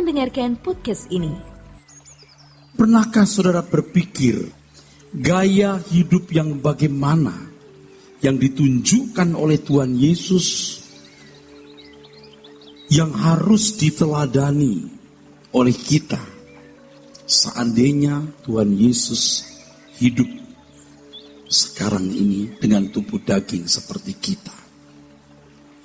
mendengarkan podcast ini. Pernahkah saudara berpikir gaya hidup yang bagaimana yang ditunjukkan oleh Tuhan Yesus yang harus diteladani oleh kita seandainya Tuhan Yesus hidup sekarang ini dengan tubuh daging seperti kita?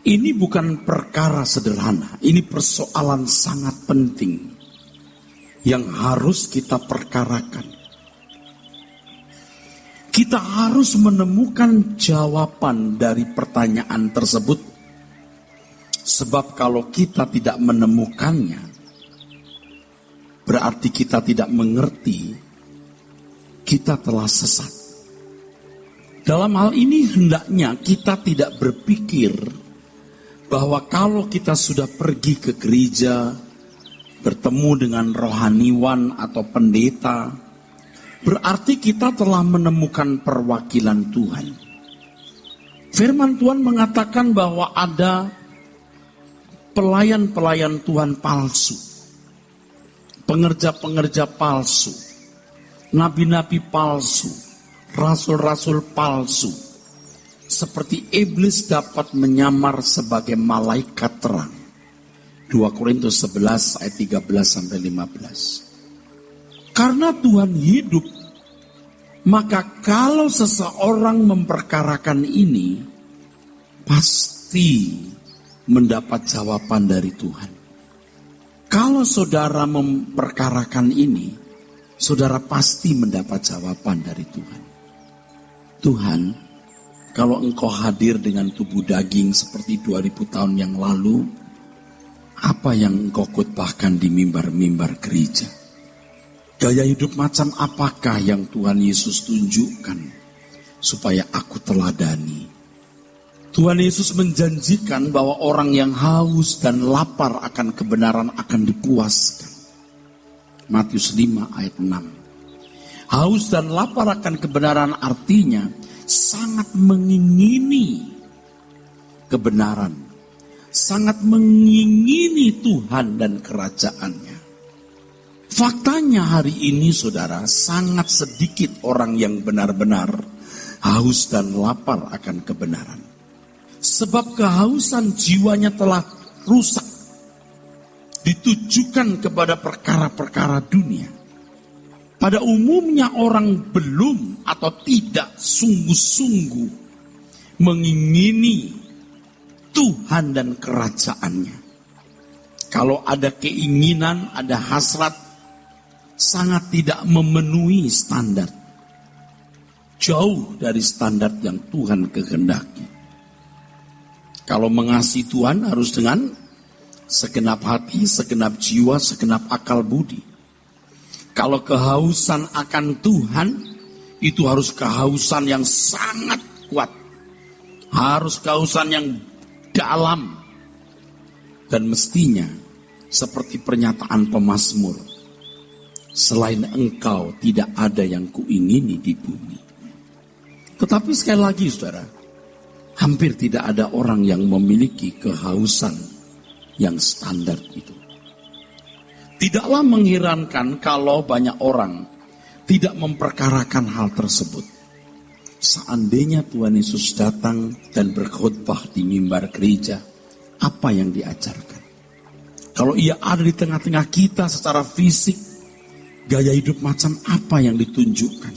Ini bukan perkara sederhana, ini persoalan sangat penting yang harus kita perkarakan. Kita harus menemukan jawaban dari pertanyaan tersebut. Sebab kalau kita tidak menemukannya, berarti kita tidak mengerti, kita telah sesat. Dalam hal ini hendaknya kita tidak berpikir bahwa kalau kita sudah pergi ke gereja, bertemu dengan rohaniwan atau pendeta, berarti kita telah menemukan perwakilan Tuhan. Firman Tuhan mengatakan bahwa ada pelayan-pelayan Tuhan palsu, pengerja-pengerja palsu, nabi-nabi palsu, rasul-rasul palsu. Seperti iblis dapat menyamar sebagai malaikat terang. 2 Korintus 11 ayat 13-15. Karena Tuhan hidup, maka kalau seseorang memperkarakan ini, pasti mendapat jawaban dari Tuhan. Kalau saudara memperkarakan ini, saudara pasti mendapat jawaban dari Tuhan. Tuhan, kalau engkau hadir dengan tubuh daging seperti 2000 tahun yang lalu, apa yang engkau khotbahkan di mimbar-mimbar gereja? Gaya hidup macam apakah yang Tuhan Yesus tunjukkan supaya aku teladani? Tuhan Yesus menjanjikan bahwa orang yang haus dan lapar akan kebenaran akan dipuaskan. Matius 5 ayat 6. Haus dan lapar akan kebenaran artinya sangat mengingini kebenaran, sangat mengingini Tuhan dan kerajaannya. Faktanya hari ini saudara, sangat sedikit orang yang benar-benar haus dan lapar akan kebenaran. Sebab kehausan jiwanya telah rusak, ditujukan kepada perkara-perkara dunia. Pada umumnya orang belum atau tidak sungguh-sungguh mengingini Tuhan dan kerajaannya. Kalau ada keinginan, ada hasrat, sangat tidak memenuhi standar. Jauh dari standar yang Tuhan kehendaki. Kalau mengasihi Tuhan harus dengan segenap hati, segenap jiwa, segenap akal budi. Kalau kehausan akan Tuhan, itu harus kehausan yang sangat kuat. Harus kehausan yang dalam. Dan mestinya, seperti pernyataan pemazmur, selain engkau tidak ada yang kuingini di bumi. Tetapi sekali lagi saudara, hampir tidak ada orang yang memiliki kehausan yang standar itu. Tidaklah mengherankan kalau banyak orang tidak memperkarakan hal tersebut. Seandainya Tuhan Yesus datang dan berkhotbah di mimbar gereja, apa yang diajarkan? Kalau ia ada di tengah-tengah kita secara fisik, gaya hidup macam apa yang ditunjukkan?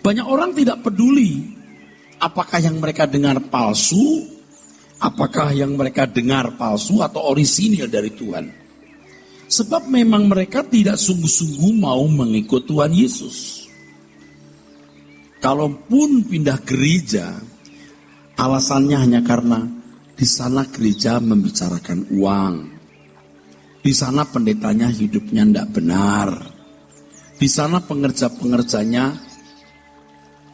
Banyak orang tidak peduli apakah yang mereka dengar palsu, apakah yang mereka dengar palsu atau orisinil dari Tuhan. Sebab memang mereka tidak sungguh-sungguh mau mengikut Tuhan Yesus. Kalaupun pindah gereja, alasannya hanya karena di sana gereja membicarakan uang. Di sana pendetanya hidupnya tidak benar. Di sana pengerja-pengerjanya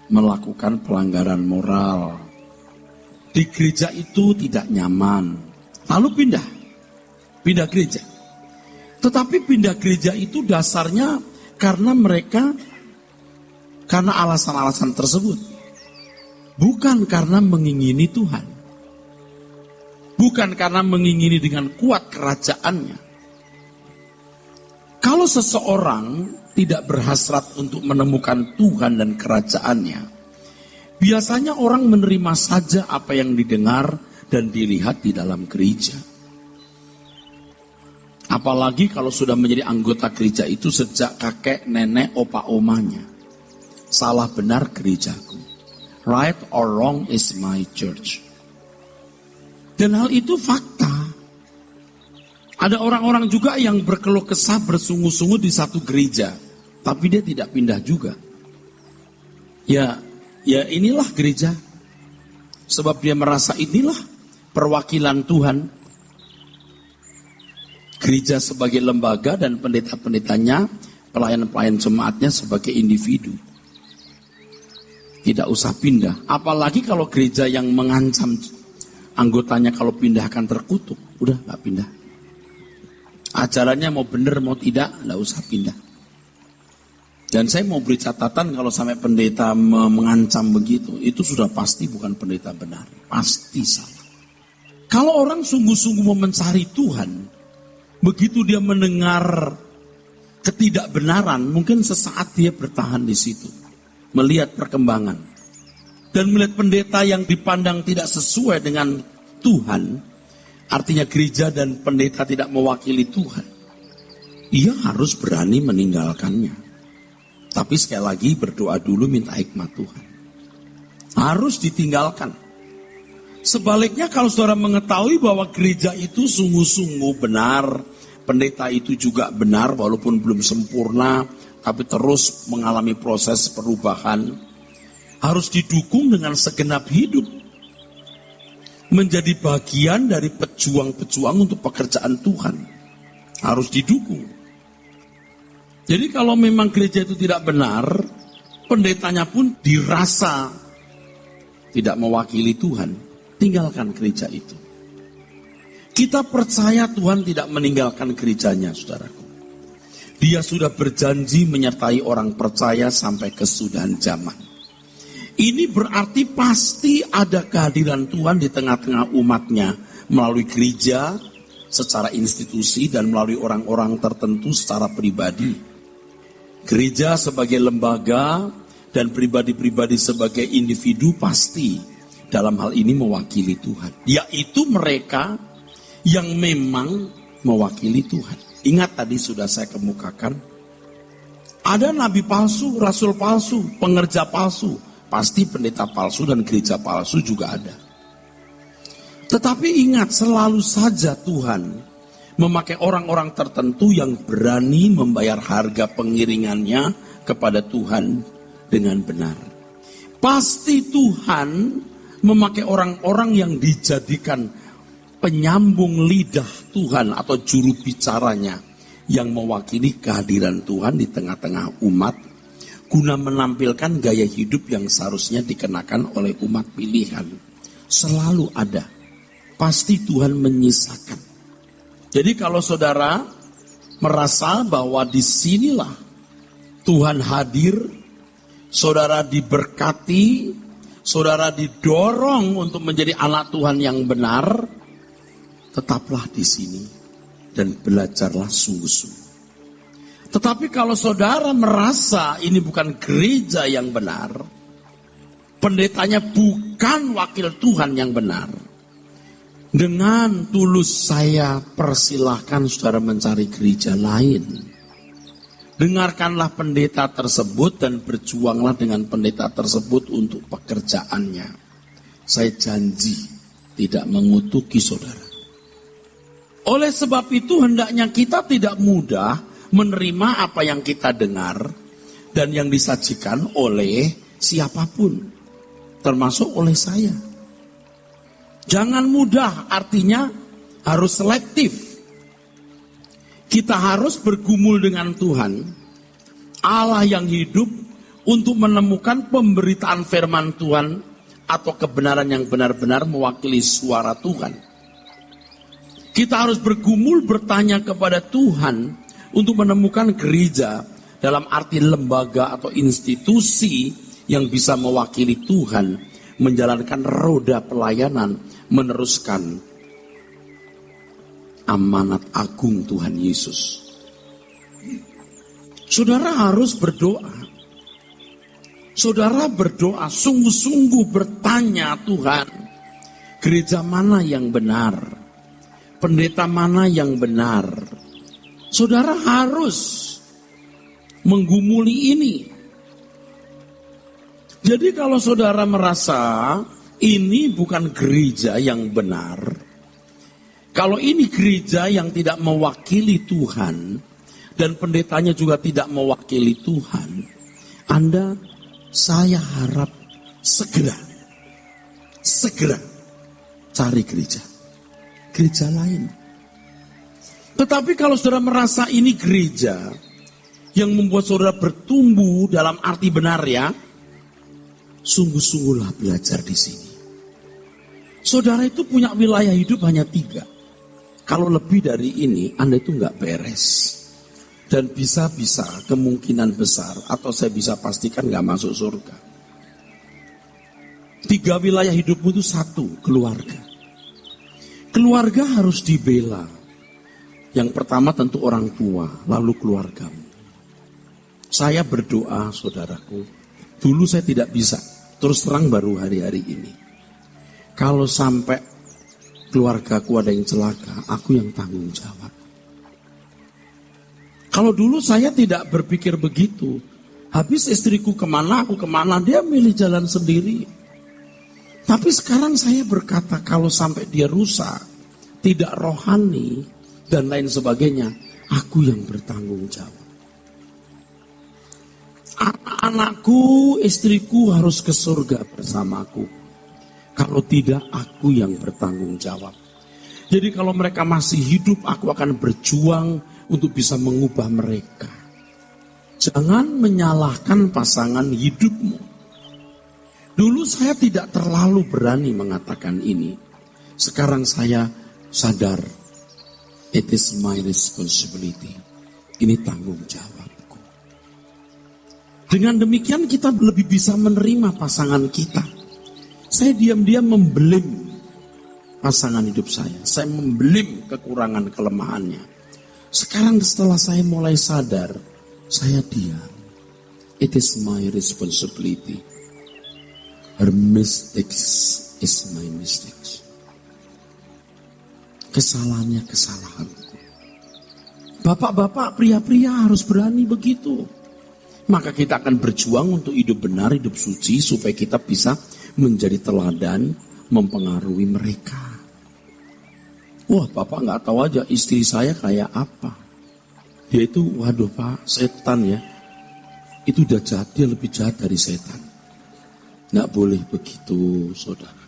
melakukan pelanggaran moral. Di gereja itu tidak nyaman. Lalu pindah gereja. Tetapi pindah gereja itu dasarnya karena alasan-alasan tersebut. Bukan karena mengingini Tuhan. Bukan karena mengingini dengan kuat kerajaannya. Kalau seseorang tidak berhasrat untuk menemukan Tuhan dan kerajaannya, biasanya orang menerima saja apa yang didengar dan dilihat di dalam gereja. Apalagi kalau sudah menjadi anggota gereja itu sejak kakek, nenek, opa, omanya. Salah benar gerejaku. Right or wrong is my church. Dan hal itu fakta. Ada orang-orang juga yang berkeluh kesah bersungguh-sungguh di satu gereja, tapi dia tidak pindah juga. Ya inilah gereja. Sebab dia merasa inilah perwakilan Tuhan. Gereja sebagai lembaga dan pendeta-pendetanya, pelayan-pelayan jemaatnya sebagai individu. Tidak usah pindah. Apalagi kalau gereja yang mengancam anggotanya kalau pindah akan terkutuk. Udah gak pindah. Ajarannya mau benar mau tidak, nggak usah pindah. Dan saya mau beri catatan kalau sampai pendeta mengancam begitu, itu sudah pasti bukan pendeta benar, pasti salah. Kalau orang sungguh-sungguh mau mencari Tuhan, begitu dia mendengar ketidakbenaran, mungkin sesaat dia bertahan di situ, melihat perkembangan, dan melihat pendeta yang dipandang tidak sesuai dengan Tuhan. Artinya gereja dan pendeta tidak mewakili Tuhan. Ia harus berani meninggalkannya. Tapi sekali lagi berdoa dulu minta hikmat Tuhan. Harus ditinggalkan. Sebaliknya kalau saudara mengetahui bahwa gereja itu sungguh-sungguh benar, pendeta itu juga benar walaupun belum sempurna, tapi terus mengalami proses perubahan, harus didukung dengan segenap hidup. Menjadi bagian dari pejuang-pejuang untuk pekerjaan Tuhan. Harus didukung. Jadi kalau memang gereja itu tidak benar, pendetanya pun dirasa tidak mewakili Tuhan, tinggalkan gereja itu. Kita percaya Tuhan tidak meninggalkan gerejanya, saudaraku. Dia sudah berjanji menyertai orang percaya sampai kesudahan zaman. Ini berarti pasti ada kehadiran Tuhan di tengah-tengah umatnya melalui gereja secara institusi dan melalui orang-orang tertentu secara pribadi. Gereja sebagai lembaga dan pribadi-pribadi sebagai individu pasti dalam hal ini mewakili Tuhan. Yaitu mereka yang memang mewakili Tuhan. Ingat tadi sudah saya kemukakan, ada nabi palsu, rasul palsu, pengerja palsu. Pasti pendeta palsu dan gereja palsu juga ada. Tetapi ingat, selalu saja Tuhan memakai orang-orang tertentu yang berani membayar harga pengiringannya kepada Tuhan dengan benar. Pasti Tuhan memakai orang-orang yang dijadikan penyambung lidah Tuhan atau juru bicaranya yang mewakili kehadiran Tuhan di tengah-tengah umat, guna menampilkan gaya hidup yang seharusnya dikenakan oleh umat pilihan. Selalu ada. Pasti Tuhan menyisakan. Jadi kalau saudara merasa bahwa disinilah Tuhan hadir, saudara diberkati, saudara didorong untuk menjadi anak Tuhan yang benar, tetaplah di sini dan belajarlah sungguh-sungguh. Tetapi kalau saudara merasa ini bukan gereja yang benar, pendetanya bukan wakil Tuhan yang benar, dengan tulus saya persilahkan saudara mencari gereja lain. Dengarkanlah pendeta tersebut dan berjuanglah dengan pendeta tersebut untuk pekerjaannya. Saya janji tidak mengutuki saudara. Oleh sebab itu hendaknya kita tidak mudah menerima apa yang kita dengar dan yang disajikan oleh siapapun, termasuk oleh saya. Jangan mudah, artinya harus selektif. Kita harus bergumul dengan Tuhan, Allah yang hidup, untuk menemukan pemberitaan firman Tuhan atau kebenaran yang benar-benar mewakili suara Tuhan. Kita harus bergumul bertanya kepada Tuhan untuk menemukan gereja dalam arti lembaga atau institusi yang bisa mewakili Tuhan, menjalankan roda pelayanan, meneruskan amanat agung Tuhan Yesus. Saudara harus berdoa. Saudara berdoa, sungguh-sungguh bertanya, Tuhan, gereja mana yang benar? Pendeta mana yang benar? Saudara harus menggumuli ini. Jadi kalau saudara merasa ini bukan gereja yang benar, kalau ini gereja yang tidak mewakili Tuhan, dan pendetanya juga tidak mewakili Tuhan, saya harap segera cari gereja lain. Tetapi kalau saudara merasa ini gereja yang membuat saudara bertumbuh dalam arti benar ya, sungguh-sungguhlah belajar di sini. Saudara itu punya wilayah hidup hanya 3. Kalau lebih dari ini, Anda itu nggak beres. Dan bisa-bisa kemungkinan besar, atau saya bisa pastikan nggak masuk surga. 3 wilayah hidupmu itu 1, keluarga. Keluarga harus dibela. Yang pertama tentu orang tua, lalu keluargamu. Saya berdoa, saudaraku, dulu saya tidak bisa, terus terang baru hari-hari ini. Kalau sampai keluargaku ada yang celaka, aku yang tanggung jawab. Kalau dulu saya tidak berpikir begitu. Habis istriku kemana, aku kemana, dia milih jalan sendiri. Tapi sekarang saya berkata, kalau sampai dia rusak, tidak rohani, dan lain sebagainya, aku yang bertanggung jawab. Anak-anakku, istriku harus ke surga bersamaku. Kalau tidak, aku yang bertanggung jawab. Jadi kalau mereka masih hidup, aku akan berjuang untuk bisa mengubah mereka. Jangan menyalahkan pasangan hidupmu. Dulu saya tidak terlalu berani mengatakan ini. Sekarang saya sadar, it is my responsibility. Ini tanggung jawabku. Dengan demikian kita lebih bisa menerima pasangan kita. Saya diam-diam membelim pasangan hidup saya. Saya membelim kekurangan kelemahannya. Sekarang setelah saya mulai sadar, saya diam. It is my responsibility. Her mistakes is my mistakes. Kesalahannya kesalahanku. Bapak-bapak, pria-pria harus berani begitu. Maka kita akan berjuang untuk hidup benar, hidup suci, supaya kita bisa menjadi teladan, mempengaruhi mereka. Wah, Bapak nggak tahu aja istri saya kayak apa. Dia itu, waduh Pak, setan ya. Itu udah jahat, dia lebih jahat dari setan. Nggak boleh begitu, saudara.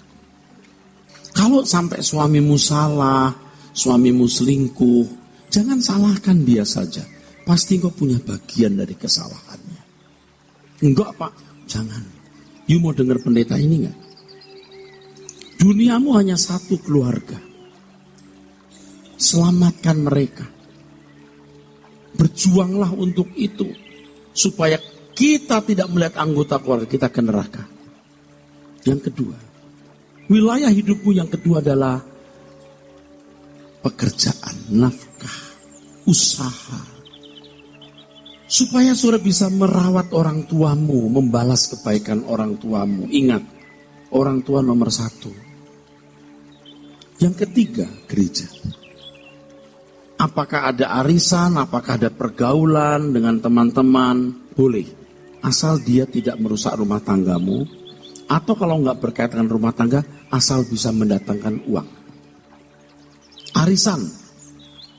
Kalau sampai suamimu salah, suamimu selingkuh, jangan salahkan dia saja. Pasti kau punya bagian dari kesalahannya. Enggak Pak, jangan. You mau dengar pendeta ini nggak? Duniamu hanya 1 keluarga. Selamatkan mereka. Berjuanglah untuk itu. Supaya kita tidak melihat anggota keluarga kita ke neraka. Yang kedua, wilayah hidupmu yang kedua adalah pekerjaan, nafkah, usaha. Supaya saudara bisa merawat orang tuamu, membalas kebaikan orang tuamu. Ingat, orang tua nomor 1. Yang ketiga, gereja. Apakah ada arisan, apakah ada pergaulan dengan teman-teman, boleh. Asal dia tidak merusak rumah tanggamu, atau kalau nggak berkaitan dengan rumah tangga, asal bisa mendatangkan uang. Arisan,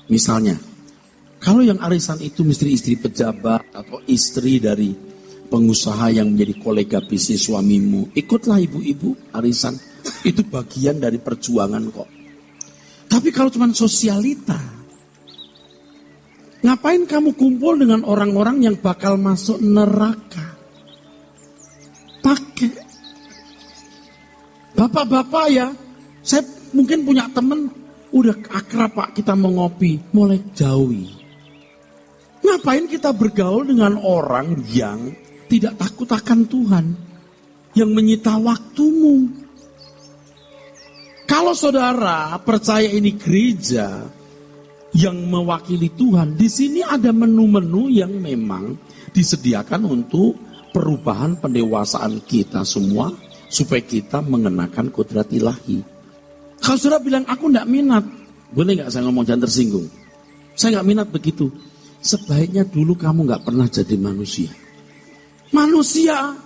misalnya, kalau yang arisan itu istri-istri pejabat, atau istri dari pengusaha yang menjadi kolega bisnis suamimu, ikutlah ibu-ibu arisan, itu bagian dari perjuangan kok. Tapi kalau cuma sosialita, ngapain kamu kumpul dengan orang-orang yang bakal masuk neraka? Pakai. Bapak-bapak ya, saya mungkin punya temen, udah akrab Pak, kita mau ngopi, mulai jauhi. Ngapain kita bergaul dengan orang yang tidak takut akan Tuhan, yang menyita waktumu? Kalau saudara percaya ini gereja, yang mewakili Tuhan. Di sini ada menu-menu yang memang disediakan untuk perubahan pendewasaan kita semua, supaya kita mengenakan kodrat ilahi. Kalau saudara bilang, aku enggak minat, boleh enggak saya ngomong, jangan tersinggung. Saya enggak minat begitu. Sebaiknya dulu kamu enggak pernah jadi manusia. Manusia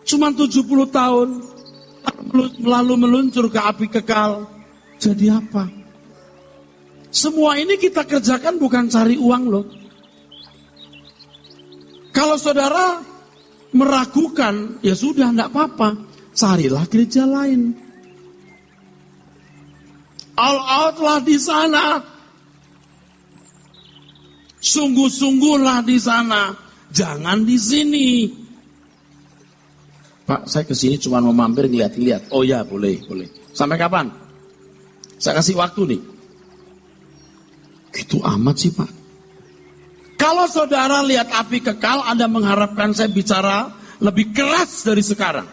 cuma 70 tahun, lalu meluncur ke api kekal. Jadi apa? Semua ini kita kerjakan bukan cari uang loh. Kalau saudara meragukan, ya sudah, enggak apa-apa. Carilah gereja lain. All out lah di sana. Sungguh-sungguhlah di sana. Jangan di sini. Pak, saya kesini cuma mau mampir lihat-lihat. Oh ya, boleh. Sampai kapan? Saya kasih waktu nih. Gitu amat sih, Pak. Kalau saudara lihat api kekal, Anda mengharapkan saya bicara lebih keras dari sekarang.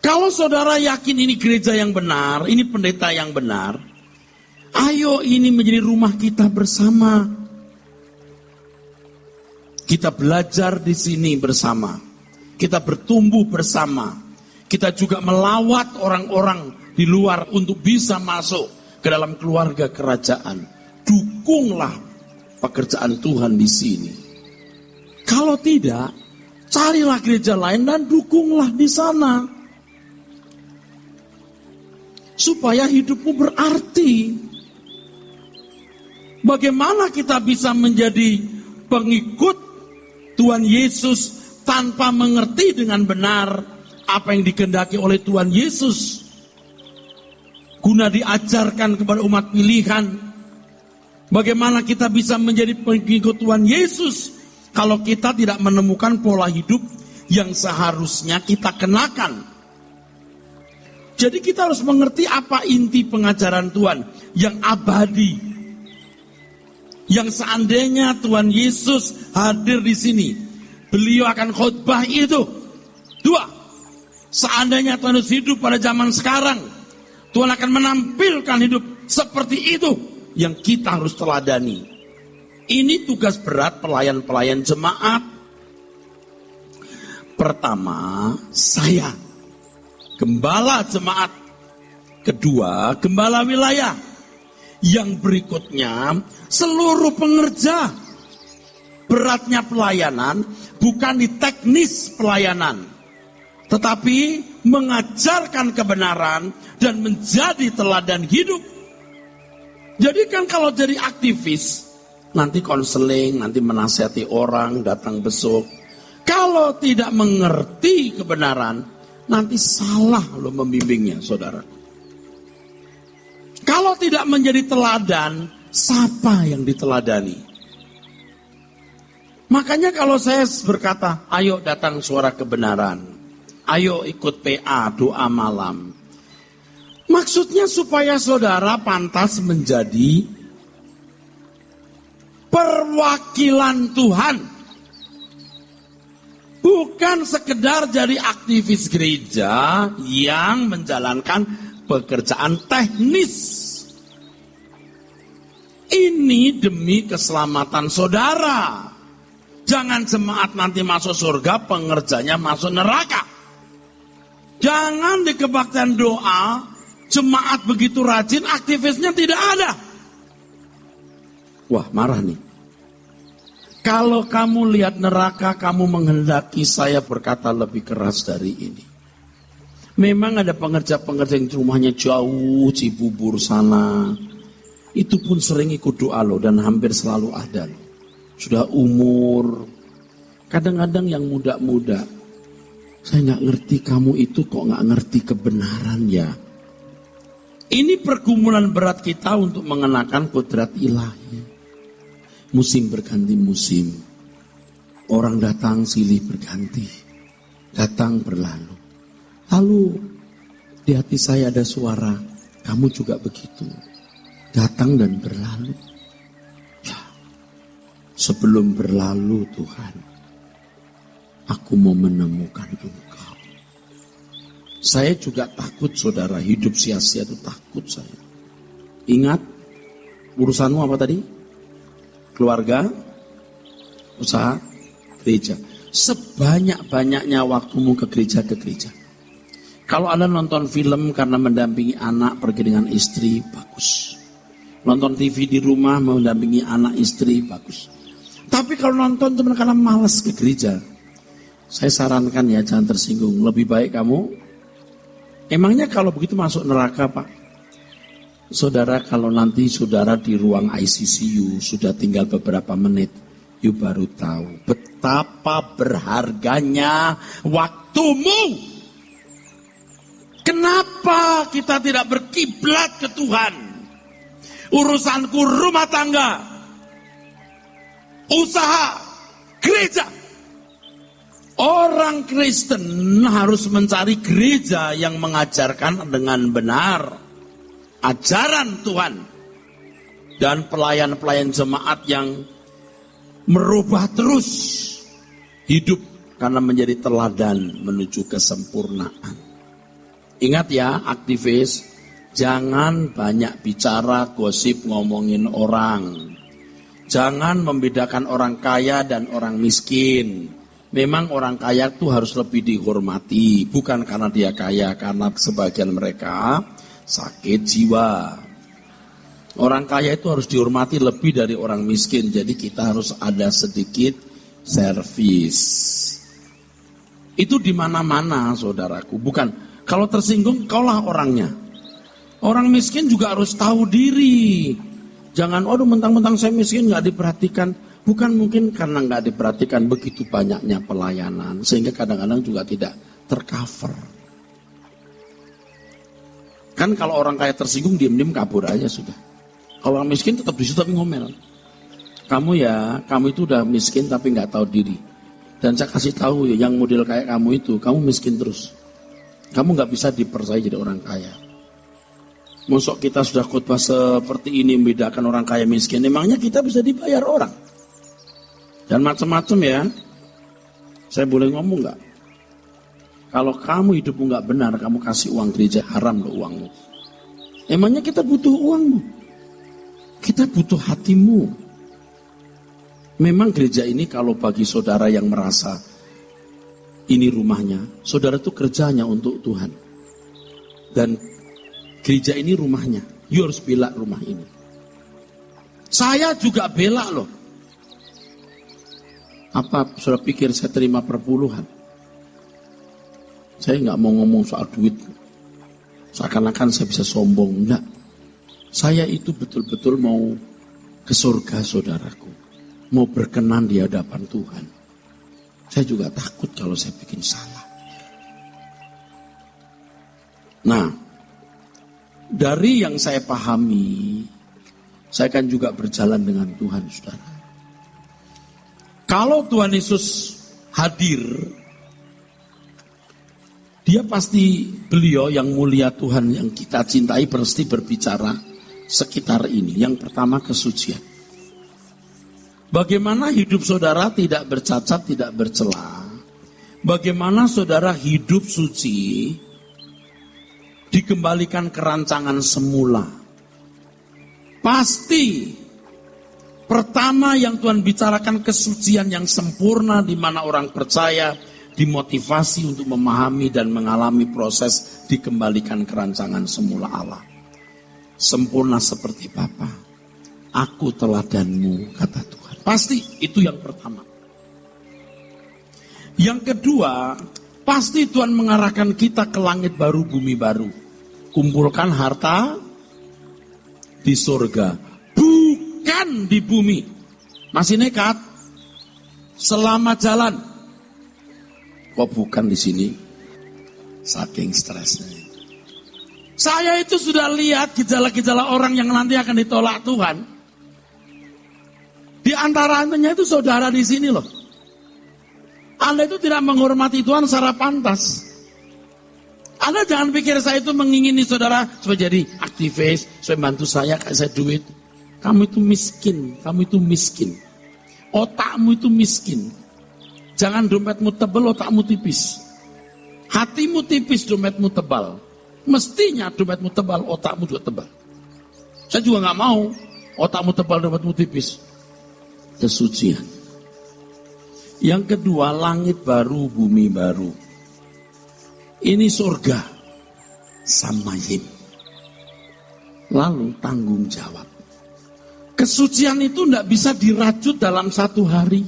Kalau saudara yakin ini gereja yang benar, ini pendeta yang benar, ayo ini menjadi rumah kita bersama. Kita belajar di sini bersama. Kita bertumbuh bersama. Kita juga melawat orang-orang di luar untuk bisa masuk ke dalam keluarga kerajaan. Dukunglah pekerjaan Tuhan di sini. Kalau tidak, carilah gereja lain dan dukunglah di sana. Supaya hidupmu berarti. Bagaimana kita bisa menjadi pengikut Tuhan Yesus tanpa mengerti dengan benar apa yang dikehendaki oleh Tuhan Yesus? Guna diajarkan kepada umat pilihan. Bagaimana kita bisa menjadi pengikut Tuhan Yesus kalau kita tidak menemukan pola hidup yang seharusnya kita kenakan? Jadi kita harus mengerti apa inti pengajaran Tuhan yang abadi. Yang seandainya Tuhan Yesus hadir di sini, beliau akan khotbah itu. 2, seandainya Tuhan Yesus hidup pada zaman sekarang, Tuhan akan menampilkan hidup seperti itu yang kita harus teladani. Ini tugas berat pelayan-pelayan jemaat. Pertama, saya gembala jemaat. Kedua, gembala wilayah. Yang berikutnya, seluruh pengerja. Beratnya pelayanan bukan di teknis pelayanan, tetapi mengajarkan kebenaran dan menjadi teladan hidup. Jadi kan kalau jadi aktivis, nanti konseling, nanti menasihati orang, datang besok. Kalau tidak mengerti kebenaran, nanti salah lo membimbingnya, saudara. Kalau tidak menjadi teladan, siapa yang diteladani? Makanya kalau saya berkata, ayo datang suara kebenaran, ayo ikut PA, doa malam. Maksudnya supaya saudara pantas menjadi perwakilan Tuhan. Bukan sekedar jadi aktivis gereja yang menjalankan pekerjaan teknis. Ini demi keselamatan saudara. Jangan jemaat nanti masuk surga, pengerjanya masuk neraka. Jangan di kebaktian doa, jemaat begitu rajin, aktivisnya tidak ada. Wah, marah nih. Kalau kamu lihat neraka, kamu menghendaki saya berkata lebih keras dari ini. Memang ada pengerja-pengerja yang rumahnya jauh, Cibubur sana. Itu pun sering ikut doa loh, dan hampir selalu ada loh. Sudah umur, kadang-kadang yang muda-muda. Saya gak ngerti kamu itu kok gak ngerti kebenaran ya. Ini pergumulan berat kita untuk mengenakan kodrat ilahi. Musim berganti musim. Orang datang silih berganti. Datang berlalu. Lalu di hati saya ada suara, kamu juga begitu. Datang dan berlalu. Ya, sebelum berlalu Tuhan, aku mau menemukan Engkau. Saya juga takut saudara, hidup sia-sia itu takut saya. Ingat, Urusanmu apa tadi? Keluarga, usaha, gereja. Sebanyak-banyaknya waktumu ke gereja. Kalau Anda nonton film karena mendampingi anak pergi dengan istri, bagus. Nonton TV di rumah mendampingi anak istri, bagus. Tapi kalau nonton cuma karena malas ke gereja, saya sarankan ya jangan tersinggung. Lebih baik kamu, emangnya kalau begitu masuk neraka Pak? Saudara, kalau nanti saudara di ruang ICCU sudah tinggal beberapa menit, you baru tahu betapa berharganya waktumu. Kenapa kita tidak berkiblat ke Tuhan? Urusanku rumah tangga, usaha, gereja. Orang Kristen harus mencari gereja yang mengajarkan dengan benar ajaran Tuhan. Dan pelayan-pelayan jemaat yang merubah terus hidup karena menjadi teladan menuju kesempurnaan. Ingat ya aktivis, jangan banyak bicara, gosip, ngomongin orang. Jangan membedakan orang kaya dan orang miskin. Memang orang kaya itu harus lebih dihormati, bukan karena dia kaya, karena sebagian mereka sakit jiwa. Orang kaya itu harus dihormati lebih dari orang miskin, jadi kita harus ada sedikit servis. Itu di mana-mana saudaraku, bukan. Kalau tersinggung, kaulah orangnya. Orang miskin juga harus tahu diri. Jangan, aduh mentang-mentang saya miskin nggak diperhatikan. Bukan mungkin karena nggak diperhatikan begitu banyaknya pelayanan. Sehingga kadang-kadang juga tidak tercover. Kan kalau orang kaya tersinggung, diem-diem kabur aja sudah. Kalau orang miskin tetap di situ tapi ngomel. Kamu itu udah miskin tapi nggak tahu diri. Dan saya kasih tahu ya, yang model kayak kamu itu, kamu miskin terus. Kamu gak bisa dipercaya jadi orang kaya. Mosok kita sudah khotbah seperti ini membedakan orang kaya miskin. Emangnya kita bisa dibayar orang? Dan macam-macam ya. Saya boleh ngomong gak? Kalau kamu hidupmu gak benar, kamu kasih uang gereja, haram loh uangmu. Emangnya kita butuh uangmu? Kita butuh hatimu. Memang gereja ini kalau bagi saudara yang merasa ini rumahnya, saudara itu kerjanya untuk Tuhan. Dan gereja ini rumahnya. You harus bela rumah ini. Saya juga bela loh. Apa saudara pikir saya terima perpuluhan? Saya nggak mau ngomong soal duit. Seakan-akan saya bisa sombong. Enggak. Saya itu betul-betul mau ke surga saudaraku. Mau berkenan di hadapan Tuhan. Saya juga takut kalau saya bikin salah. Nah, dari yang saya pahami, saya kan juga berjalan dengan Tuhan, saudara. Kalau Tuhan Yesus hadir, dia pasti beliau yang mulia Tuhan yang kita cintai pasti berbicara sekitar ini. Yang pertama kesucian. Bagaimana hidup saudara tidak bercacat, tidak bercela. Bagaimana saudara hidup suci, dikembalikan ke rancangan semula. Pasti, pertama yang Tuhan bicarakan kesucian yang sempurna, di mana orang percaya dimotivasi untuk memahami dan mengalami proses dikembalikan ke rancangan semula Allah. Sempurna seperti Bapa. Aku teladanmu, kata Tuhan. Pasti itu yang pertama. Yang kedua, pasti Tuhan mengarahkan kita ke langit baru, bumi baru. Kumpulkan harta di surga, bukan di bumi. Masih nekat? Selamat jalan. Kok bukan di sini? Saking stresnya. Saya itu sudah lihat gejala-gejala orang yang nanti akan ditolak Tuhan. Di antaranya itu saudara di sini loh. Anda itu tidak menghormati Tuhan secara pantas. Anda jangan pikir saya itu mengingini saudara supaya jadi aktivis, supaya bantu saya, kasih saya duit. Kamu itu miskin, kamu itu miskin. Otakmu itu miskin. Jangan dompetmu tebal, otakmu tipis. Hatimu tipis, dompetmu tebal. Mestinya dompetmu tebal, otakmu juga tebal. Saya juga nggak mau Otakmu tebal, dapatmu tipis. Kesucian. Yang kedua, langit baru, bumi baru. Ini surga. Samayim. Lalu tanggung jawab. Kesucian itu tidak bisa dirajut dalam 1 hari.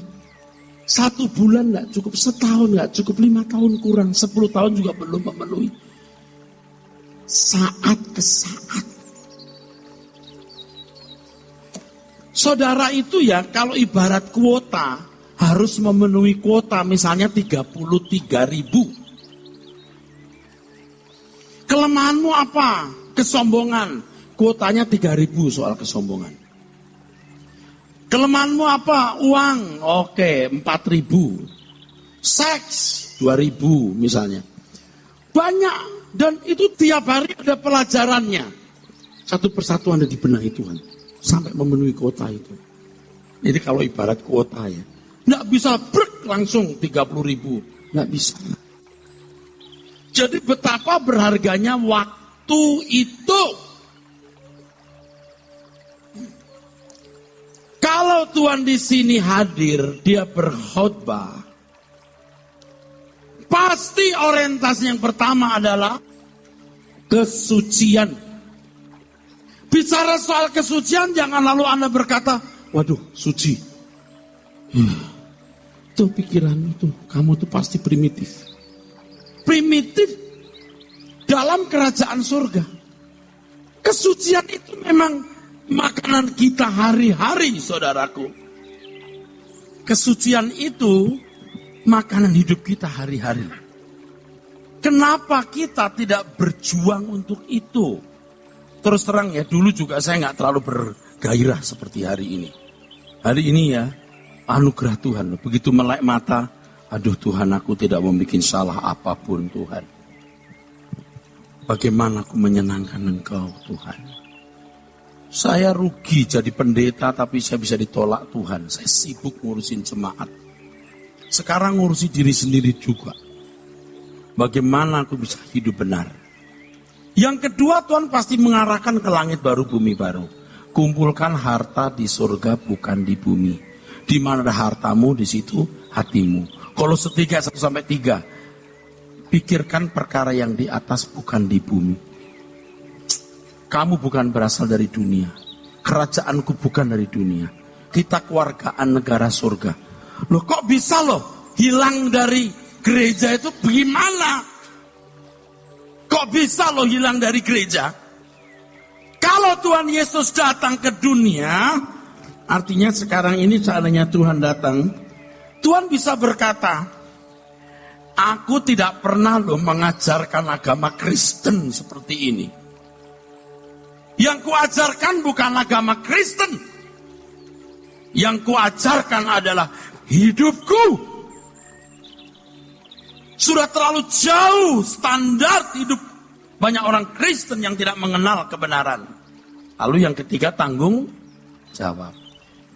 1 bulan tidak cukup, setahun tidak cukup, 5 tahun kurang, 10 tahun juga belum memenuhi. Saat ke saat. Saudara itu ya, kalau ibarat kuota, harus memenuhi kuota misalnya 33.000. Kelemahanmu apa? Kesombongan. Kuotanya 3.000 soal kesombongan. Kelemahanmu apa? Uang. Oke, 4.000. Seks 2.000 misalnya. Banyak, dan itu tiap hari ada pelajarannya. Satu persatu ada di benak Tuhan sampai memenuhi kuota itu. Jadi kalau ibarat kuota ya, nggak bisa brek langsung 30.000, nggak bisa. Jadi betapa berharganya waktu itu. Kalau Tuhan di sini hadir, dia berkhotbah, pasti orientasi yang pertama adalah kesucian. Bicara soal kesucian, jangan lalu Anda berkata, waduh, suci. Itu pikiranmu tuh, kamu tuh pasti primitif. Primitif dalam kerajaan surga. Kesucian itu memang makanan kita hari-hari, saudaraku. Kesucian itu makanan hidup kita hari-hari. Kenapa kita tidak berjuang untuk itu? Terus terang ya, dulu juga saya nggak terlalu bergairah seperti hari ini. Hari ini ya, anugerah Tuhan. Begitu melek mata, aduh Tuhan, aku tidak membuat salah apapun Tuhan. Bagaimana aku menyenangkan Engkau Tuhan. Saya rugi jadi pendeta tapi saya bisa ditolak Tuhan. Saya sibuk ngurusin jemaat. Sekarang ngurusi diri sendiri juga. Bagaimana aku bisa hidup benar. Yang kedua, Tuhan pasti mengarahkan ke langit baru, bumi baru. Kumpulkan harta di surga bukan di bumi. Di mana ada hartamu, di situ hatimu. Kolose 3:1-3. Pikirkan perkara yang di atas bukan di bumi. Kamu bukan berasal dari dunia. Kerajaanku bukan dari dunia. Kita keluargaan negara surga. Loh kok bisa loh hilang dari gereja itu bagaimana? Kok bisa loh hilang dari gereja? Kalau Tuhan Yesus datang ke dunia, artinya sekarang ini seandainya Tuhan datang, Tuhan bisa berkata, aku tidak pernah loh mengajarkan agama Kristen seperti ini. Yang kuajarkan bukan agama Kristen. Yang kuajarkan adalah hidupku. Sudah terlalu jauh standar hidup banyak orang Kristen yang tidak mengenal kebenaran. Lalu yang ketiga, tanggung jawab.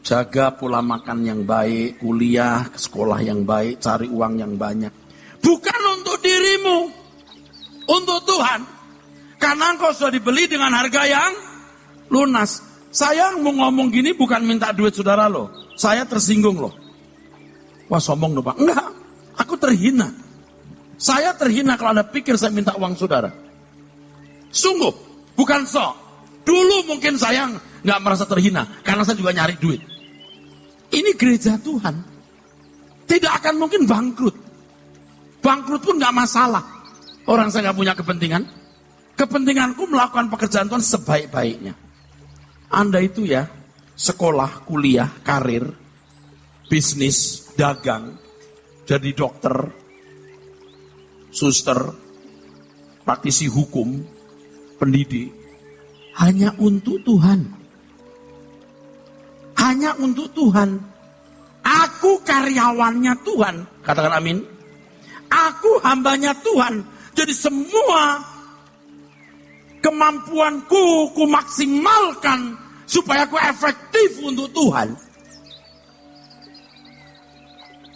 Jaga pola makan yang baik, kuliah, sekolah yang baik, cari uang yang banyak. Bukan untuk dirimu, untuk Tuhan. Karena engkau sudah dibeli dengan harga yang lunas. Saya mau ngomong gini bukan minta duit saudara loh. Saya tersinggung loh. Wah sombong loh Pak. Enggak, aku terhina. Saya terhina kalau Anda pikir saya minta uang saudara. Sungguh, bukan sok. Dulu mungkin saya nggak merasa terhina. Karena saya juga nyari duit. Ini gereja Tuhan. Tidak akan mungkin bangkrut. Bangkrut pun nggak masalah. Orang saya nggak punya kepentingan. Kepentinganku melakukan pekerjaan Tuhan sebaik-baiknya. Anda itu ya, sekolah, kuliah, karir, bisnis, dagang, jadi dokter, suster, praktisi hukum, pendidik, hanya untuk Tuhan. Hanya untuk Tuhan. Aku karyawannya Tuhan. Katakan amin. Aku hambanya Tuhan. Jadi semua kemampuanku, ku maksimalkan supaya aku efektif untuk Tuhan.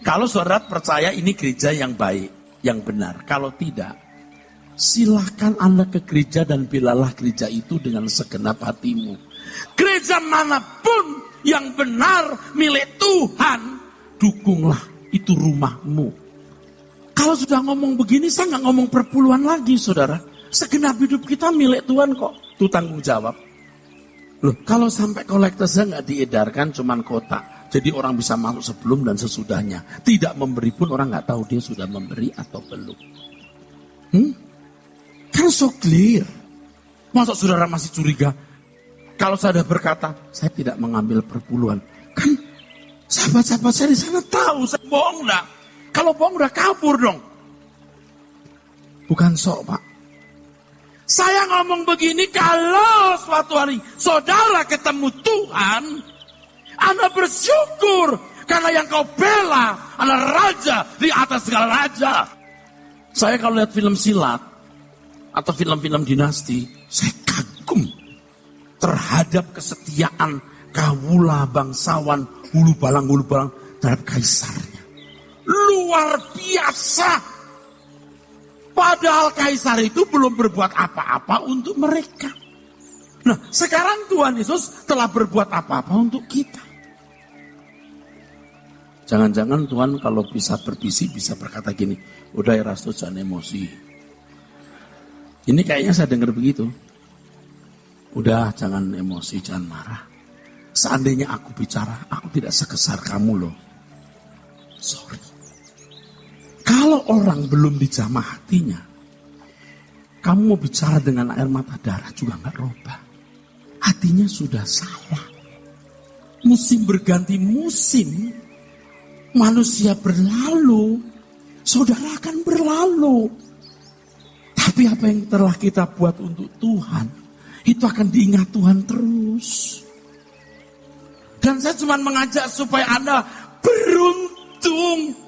Kalau saudara percaya ini gereja yang baik, yang benar. Kalau tidak, silahkan Anda ke gereja dan belalah gereja itu dengan segenap hatimu. Gereja manapun yang benar milik Tuhan, dukunglah itu rumahmu. Kalau sudah ngomong begini, saya nggak ngomong perpuluhan lagi, saudara. Segenap hidup kita milik Tuhan kok. Itu tanggung jawab. Loh, kalau sampai kolektornya nggak diedarkan, cuman kotak. Jadi orang bisa masuk sebelum dan sesudahnya. Tidak memberi pun orang nggak tahu dia sudah memberi atau belum. Kan so clear. Masa saudara masih curiga? Kalau saya berkata, saya tidak mengambil perpuluhan. Kan sahabat-sahabat saya di sana tahu saya bohong enggak. Kalau bohong udah kabur dong. Bukan sok, Pak. Saya ngomong begini kalau suatu hari saudara ketemu Tuhan, Anda bersyukur karena yang kau bela adalah raja di atas segala raja. Saya kalau lihat film silat atau film-film dinasti, saya kagum terhadap kesetiaan kawula bangsawan hulu balang terhadap kaisarnya. Luar biasa. Padahal kaisar itu belum berbuat apa-apa untuk mereka. Nah, sekarang Tuhan Yesus telah berbuat apa-apa untuk kita. Jangan-jangan Tuhan kalau bisa berbisik bisa berkata gini, udah ya Rasto jangan emosi. Ini kayaknya saya dengar begitu. Udah jangan emosi, jangan marah. Seandainya aku bicara, aku tidak sekesar kamu loh. Sorry. Kalau orang belum dijamah hatinya, kamu mau bicara dengan air mata darah juga nggak robah. Hatinya sudah salah. Musim berganti musim, manusia berlalu, saudara akan berlalu. Tapi apa yang telah kita buat untuk Tuhan, itu akan diingat Tuhan terus. Dan saya cuma mengajak supaya Anda beruntung.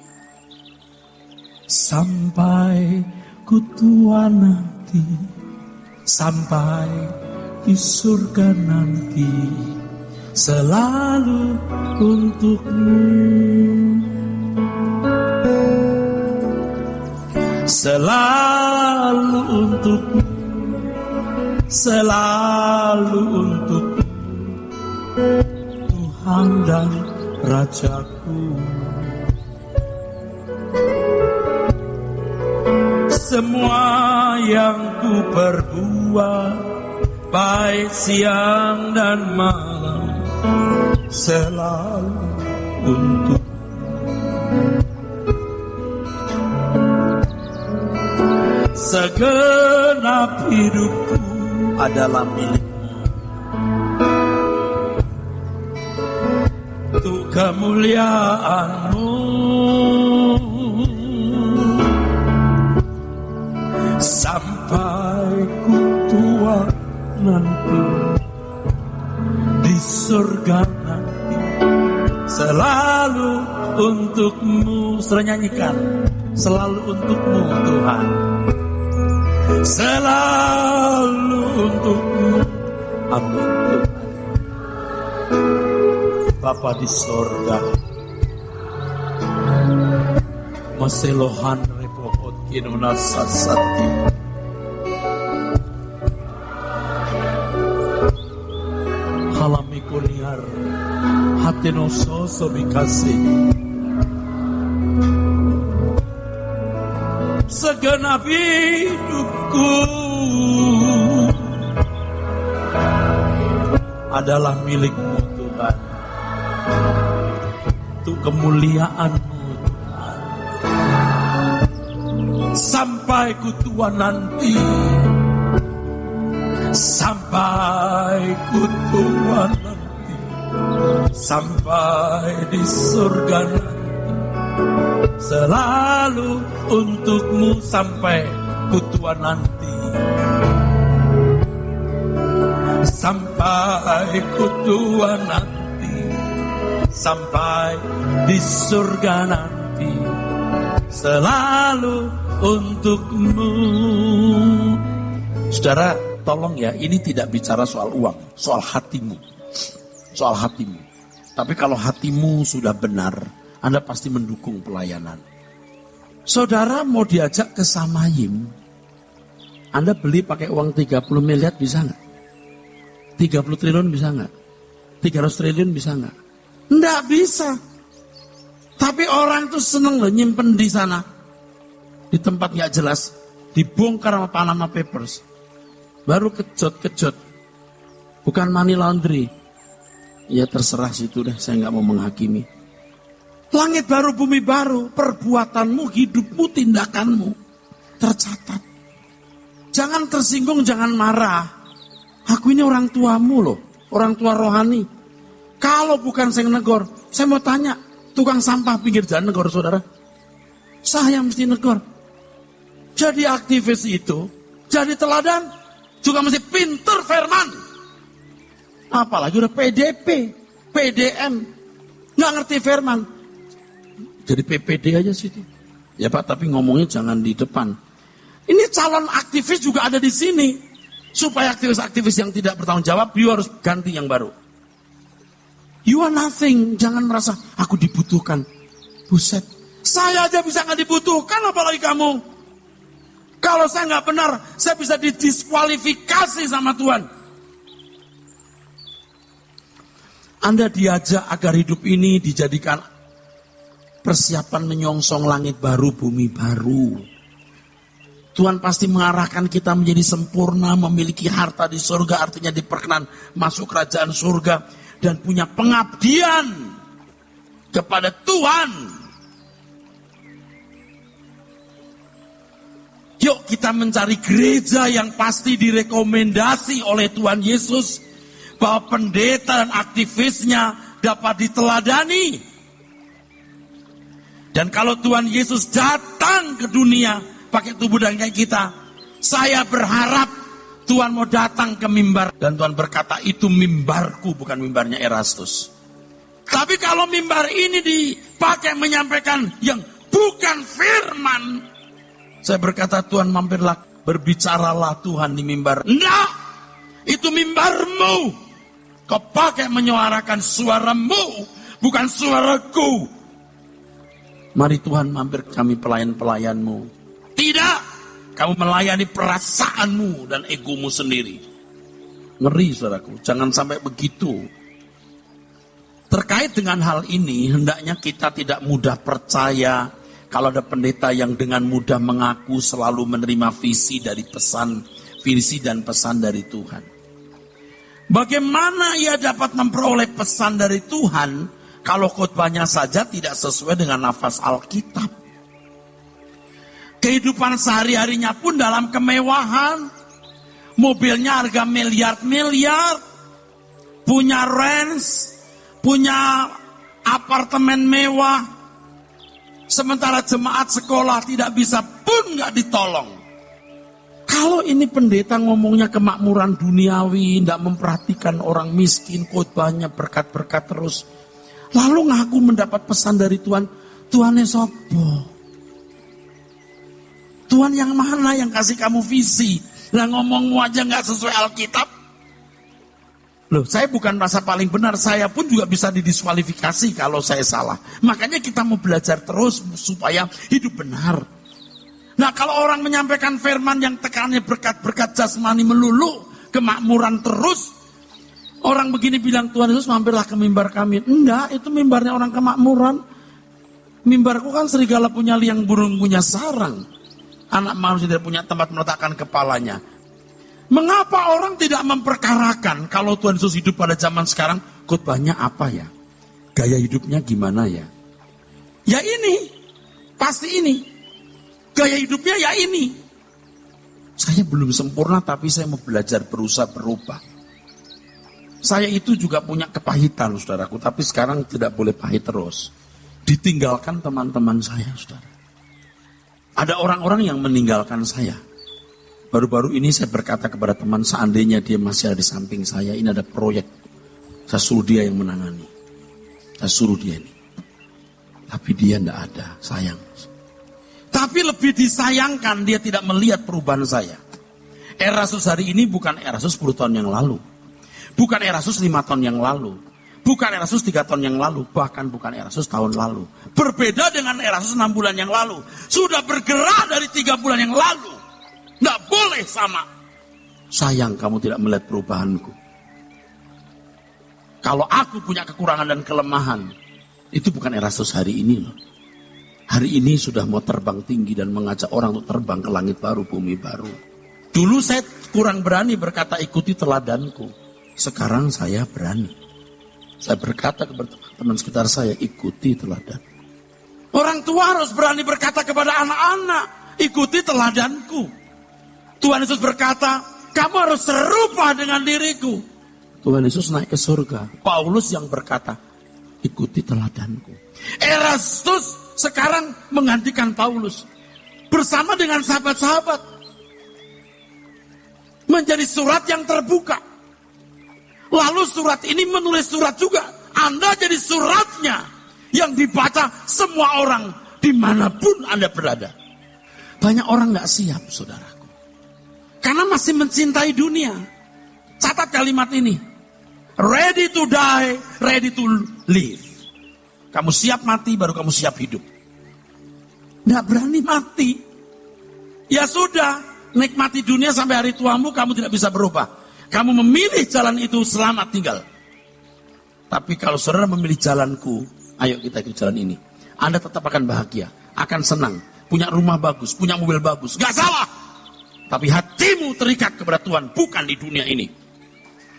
Sampai ku tua nanti, sampai di surga nanti, selalu untukmu, selalu untukmu, selalu untukmu, Tuhan dan Rajaku. Semua yang ku perbuat, baik siang dan malam, selalu untuk segenap hidupku adalah milikmu. Untuk kemuliaan-Mu, sampai ku tua nanti, di surga nanti, selalu untuk-Mu. Sudah nyanyikan, selalu untuk-Mu Tuhan, selalu untuk-Mu. Amin Tuhan. Bapa di surga, maselohan repokot kinuna sasati, halamiku liar hati noso sobikasi, segenap hidupku adalah milik-Mu Tuhan, untuk kemuliaan-Mu Tuhan. Sampai ku tua nanti, sampai ku tua nanti, sampai di surga nanti, selalu untuk-Mu sampai ku tua nanti, sampai ku tua nanti, sampai di surga nanti, selalu untuk-Mu. Saudara, tolong ya, ini tidak bicara soal uang, soal hatimu. Soal hatimu. Tapi kalau hatimu sudah benar, Anda pasti mendukung pelayanan. Saudara mau diajak ke Samayim, Anda beli pakai uang 30 miliar bisa nggak? 30 triliun bisa nggak? 300 triliun bisa nggak? Nggak bisa. Tapi orang tuh seneng loh nyimpen di sana. Di tempat nggak jelas. Dibongkar sama Panama Papers. Baru kejot. Bukan money laundry. Ya terserah situ deh, saya nggak mau menghakimi. Langit baru, bumi baru. Perbuatanmu, hidupmu, tindakanmu tercatat. Jangan tersinggung, jangan marah. Aku ini orang tuamu loh. Orang tua rohani. Kalau bukan saya negor, saya mau tanya. Tukang sampah pinggir jalan negor saudara. Saya mesti negor. Jadi aktivis itu, jadi teladan, juga mesti pinter firman. Apalagi udah PDP, PDM, nggak ngerti firman. Jadi PPD aja sih. Ya Pak, tapi ngomongnya jangan di depan. Ini calon aktivis juga ada di sini. Supaya aktivis-aktivis yang tidak bertanggung jawab, you harus ganti yang baru. You are nothing, jangan merasa aku dibutuhkan. Buset, saya aja bisa nggak dibutuhkan, apalagi kamu. Kalau saya nggak benar, saya bisa didiskualifikasi sama Tuhan. Anda diajak agar hidup ini dijadikan persiapan menyongsong langit baru, bumi baru. Tuhan pasti mengarahkan kita menjadi sempurna, memiliki harta di surga, artinya diperkenan masuk kerajaan surga. Dan punya pengabdian kepada Tuhan. Yuk kita mencari gereja yang pasti direkomendasi oleh Tuhan Yesus. Bahwa pendeta dan aktivisnya dapat diteladani. Dan kalau Tuhan Yesus datang ke dunia pakai tubuh dan kayak kita, saya berharap Tuhan mau datang ke mimbar. Dan Tuhan berkata, itu mimbarku, bukan mimbarnya Erastus. Tapi kalau mimbar ini dipakai menyampaikan yang bukan firman, saya berkata, Tuhan mampirlah, berbicaralah Tuhan di mimbar. Enggak, itu mimbarmu. Kau pakai menyuarakan suaramu, bukan suaraku. Mari Tuhan mampir kami pelayan-pelayanmu. Tidak, kamu melayani perasaanmu dan egomu sendiri. Ngeri saudaraku, jangan sampai begitu. Terkait dengan hal ini, hendaknya kita tidak mudah percaya kalau ada pendeta yang dengan mudah mengaku selalu menerima visi dan pesan dari Tuhan. Bagaimana ia dapat memperoleh pesan dari Tuhan kalau khotbahnya saja tidak sesuai dengan nafas Alkitab? Kehidupan sehari-harinya pun dalam kemewahan. Mobilnya harga miliar-miliar. Punya range. Punya apartemen mewah. Sementara jemaat sekolah tidak bisa pun gak ditolong. Kalau ini pendeta ngomongnya kemakmuran duniawi, tidak memperhatikan orang miskin, khotbahnya berkat-berkat terus. Lalu ngaku mendapat pesan dari Tuhan. Tuhannya sopo? Tuhan yang mana yang kasih kamu visi? Lah ngomongmu aja gak sesuai Alkitab. Loh, saya bukan merasa paling benar. Saya pun juga bisa didiskualifikasi kalau saya salah. Makanya kita mau belajar terus supaya hidup benar. Nah kalau orang menyampaikan firman yang tekanannya berkat-berkat jasmani melulu, kemakmuran terus. Orang begini bilang, Tuhan Yesus mampirlah ke mimbar kami. Enggak, itu mimbarnya orang kemakmuran. Mimbarku kan serigala punya liang, burung punya sarang. Anak manusia tidak punya tempat meletakkan kepalanya. Mengapa orang tidak memperkarakan kalau Tuhan Yesus hidup pada zaman sekarang? Khotbahnya apa ya? Gaya hidupnya gimana ya? Ya ini, pasti ini. Gaya hidupnya ya ini. Saya belum sempurna tapi saya mau belajar berusaha berubah. Saya itu juga punya kepahitan saudaraku, tapi sekarang tidak boleh pahit terus. Ditinggalkan teman-teman saya saudara. Ada orang-orang yang meninggalkan saya. Baru-baru ini saya berkata kepada teman, seandainya dia masih ada di samping saya, ini ada proyek. Saya suruh dia yang menangani. Saya suruh dia ini. Tapi dia tidak ada, sayang. Tapi lebih disayangkan dia tidak melihat perubahan saya. Erastus hari ini bukan Erastus 10 tahun yang lalu. Bukan Erastus 5 tahun yang lalu. Bukan Erastus 3 tahun yang lalu. Bahkan bukan Erastus tahun lalu. Berbeda dengan Erastus 6 bulan yang lalu. Sudah bergerak dari 3 bulan yang lalu. Tidak boleh sama. Sayang kamu tidak melihat perubahanku. Kalau aku punya kekurangan dan kelemahan, itu bukan Erastus hari ini loh. Hari ini sudah mau terbang tinggi dan mengajak orang untuk terbang ke langit baru, bumi baru. Dulu saya kurang berani berkata ikuti teladanku. Sekarang saya berani. Saya berkata kepada teman sekitar saya, ikuti teladan. Orang tua harus berani berkata kepada anak-anak, ikuti teladanku. Tuhan Yesus berkata, kamu harus serupa dengan diriku. Tuhan Yesus naik ke surga. Paulus yang berkata, ikuti teladanku. Erastus sekarang menggantikan Paulus. Bersama dengan sahabat-sahabat. Menjadi surat yang terbuka. Lalu surat ini menulis surat juga. Anda jadi suratnya. Yang dibaca semua orang. Dimanapun Anda berada. Banyak orang gak siap, saudaraku. Karena masih mencintai dunia. Catat kalimat ini. Ready to die, ready to live. Kamu siap mati, baru kamu siap hidup. Nggak berani mati. Ya sudah, nikmati dunia sampai hari tuamu, kamu tidak bisa berubah. Kamu memilih jalan itu, selamat tinggal. Tapi kalau saudara memilih jalanku, ayo kita ikut jalan ini. Anda tetap akan bahagia, akan senang, punya rumah bagus, punya mobil bagus. Nggak salah. Tapi hatimu terikat kepada Tuhan, bukan di dunia ini.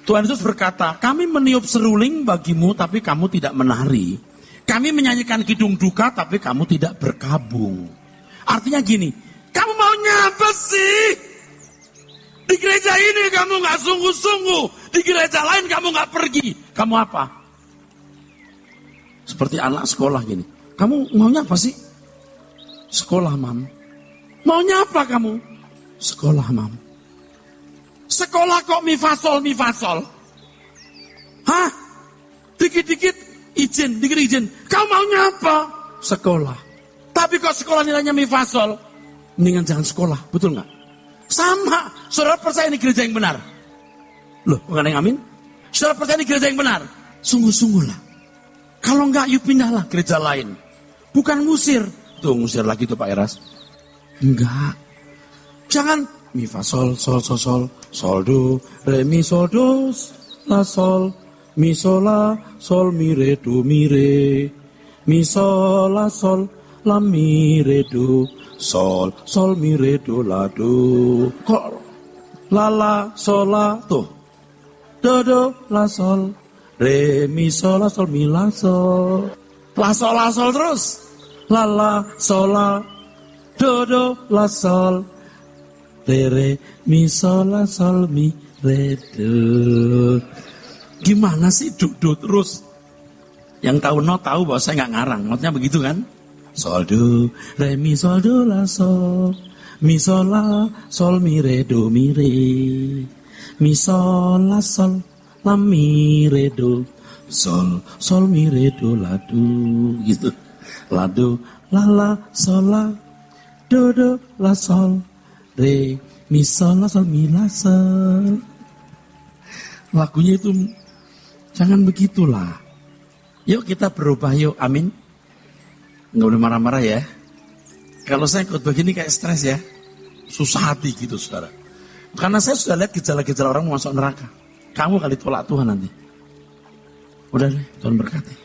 Tuhan Yesus berkata, kami meniup seruling bagimu, tapi kamu tidak menari. Kami menyanyikan kidung duka, tapi kamu tidak berkabung. Artinya gini, kamu maunya apa sih? Di gereja ini kamu gak sungguh-sungguh. Di gereja lain kamu gak pergi. Kamu apa? Seperti anak sekolah gini. Kamu maunya apa sih? Sekolah, Mam. Maunya apa kamu? Sekolah, Mam. Sekolah kok mifasol. Hah? Dikit-dikit izin, dikit izin. Kau maunya apa? Sekolah. Tapi kok sekolah nilainya mifasol? Mendingan jangan sekolah, betul nggak? Sama, saudara percaya ini gereja yang benar. Loh, bukan yang amin? Saudara percaya ini gereja yang benar? Sungguh-sungguhlah. Kalau enggak, yuk pindahlah gereja lain. Bukan ngusir. Tuh, ngusir lagi tuh Pak Eras. Enggak. Jangan mi fa sol do re mi sol do la sol mi re do mi re mi sol la sol la mi re do sol mi re do la do kok la sol la tuh do la sol re mi sol la sol mi la sol terus la sol la do la sol re mi sol la sol mi re do. Gimana sih do terus? Yang tahu tahu bahwa saya nggak ngarang. Maksudnya begitu kan? Sol do re mi sol do la sol mi sol la sol mi re do mi re mi sol la sol la mi re do sol mi re do la do gitu. La do la sol la do la sol re, mi sol la sol mi la sol. Lagunya itu jangan begitulah. Yuk kita berubah yuk, amin. Nggak boleh marah-marah ya. Kalau saya ikut begini kayak stres ya. Susah hati gitu saudara. Karena saya sudah lihat gejala-gejala orang mau masuk neraka. Kamu kali tolak Tuhan nanti. Udah deh, Tuhan berkati.